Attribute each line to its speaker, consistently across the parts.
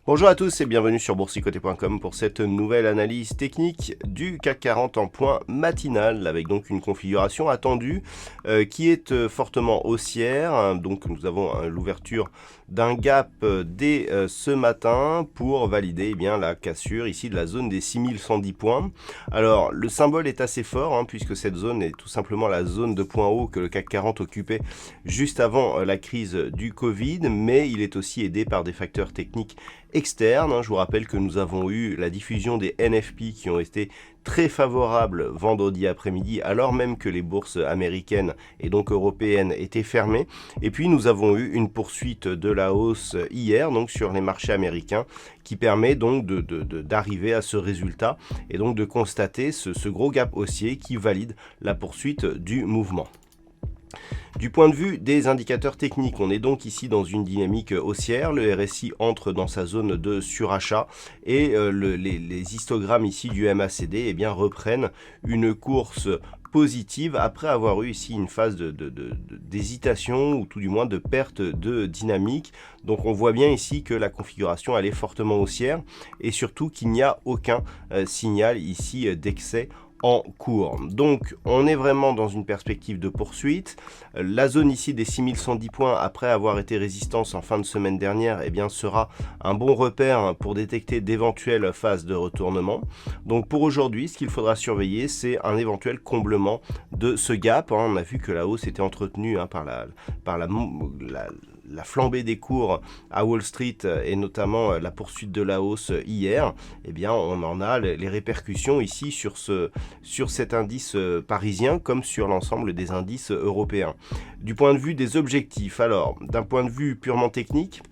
Speaker 1: Bonjour à tous et bienvenue sur boursicoté.com pour cette nouvelle analyse technique du CAC 40 en point matinal avec donc une configuration attendue qui est fortement haussière. Donc nous avons l'ouverture d'un gap dès ce matin pour valider la cassure ici de la zone des 6110 points. Alors le symbole est assez fort puisque cette zone est tout simplement la zone de point haut que le CAC 40 occupait juste avant la crise du Covid, mais il est aussi aidé par des facteurs techniques externes. Je vous rappelle que nous avons eu la diffusion des NFP qui ont été très favorables vendredi après-midi, alors même que les bourses américaines et donc européennes étaient fermées. Et puis nous avons eu une poursuite de la hausse hier donc sur les marchés américains qui permet donc d'arriver à ce résultat et donc de constater ce gros gap haussier qui valide la poursuite du mouvement. Du point de vue des indicateurs techniques, on est donc ici dans une dynamique haussière. Le RSI entre dans sa zone de surachat et les histogrammes ici du MACD reprennent une course positive après avoir eu ici une phase d'hésitation ou tout du moins de perte de dynamique. Donc on voit bien ici que la configuration elle est fortement haussière et surtout qu'il n'y a aucun signal ici d'excès en cours. Donc on est vraiment dans une perspective de poursuite. La zone ici des 6110 points après avoir été résistance en fin de semaine dernière sera un bon repère pour détecter d'éventuelles phases de retournement. Donc pour aujourd'hui ce qu'il faudra surveiller c'est un éventuel comblement de ce gap. On a vu que la hausse était entretenue par la flambée des cours à Wall Street et notamment la poursuite de la hausse hier. On en a les répercussions ici sur cet indice parisien comme sur l'ensemble des indices européens. Du point de vue des objectifs, alors d'un point de vue purement technique,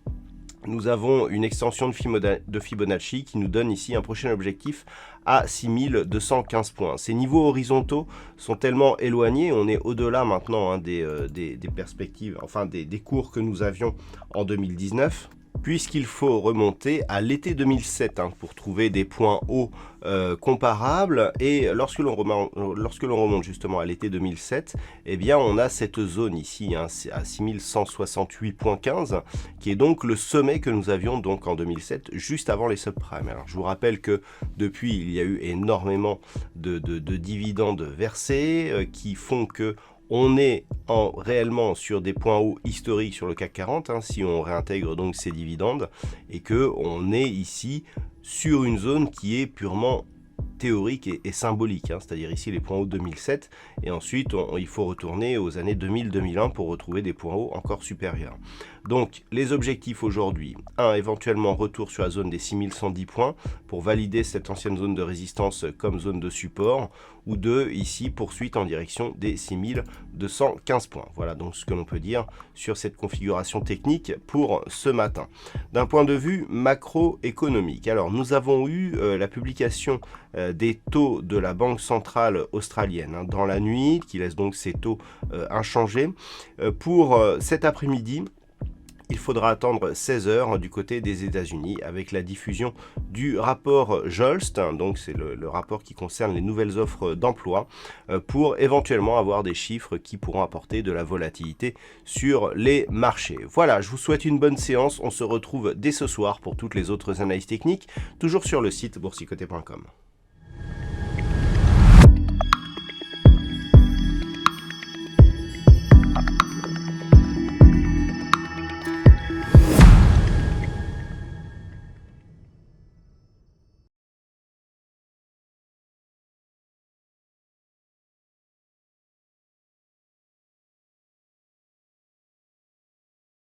Speaker 1: nous avons une extension de Fibonacci qui nous donne ici un prochain objectif à 6215 points. Ces niveaux horizontaux sont tellement éloignés, on est au-delà maintenant des perspectives, des cours que nous avions en 2019. Puisqu'il faut remonter à l'été 2007 pour trouver des points hauts comparables. Et lorsque l'on remonte justement à l'été 2007, on a cette zone ici à 6168.15 qui est donc le sommet que nous avions donc en 2007 juste avant les subprimes. Alors je vous rappelle que depuis il y a eu énormément de dividendes versés qui font que on est réellement sur des points hauts historiques sur le CAC 40 si on réintègre donc ces dividendes et que on est ici sur une zone qui est purement théorique et symbolique, c'est-à-dire ici les points hauts 2007 et ensuite il faut retourner aux années 2000-2001 pour retrouver des points hauts encore supérieurs. Donc les objectifs aujourd'hui, éventuellement retour sur la zone des 6110 points pour valider cette ancienne zone de résistance comme zone de support, ou 2 ici poursuite en direction des 6215 points. Voilà donc ce que l'on peut dire sur cette configuration technique pour ce matin. D'un point de vue macroéconomique, alors nous avons eu la publication des taux de la Banque centrale australienne dans la nuit, qui laisse donc ces taux inchangés. Pour cet après-midi, il faudra attendre 16 heures du côté des États-Unis avec la diffusion du rapport JOLST, donc c'est le rapport qui concerne les nouvelles offres d'emploi, pour éventuellement avoir des chiffres qui pourront apporter de la volatilité sur les marchés. Voilà, je vous souhaite une bonne séance, on se retrouve dès ce soir pour toutes les autres analyses techniques, toujours sur le site boursicoté.com.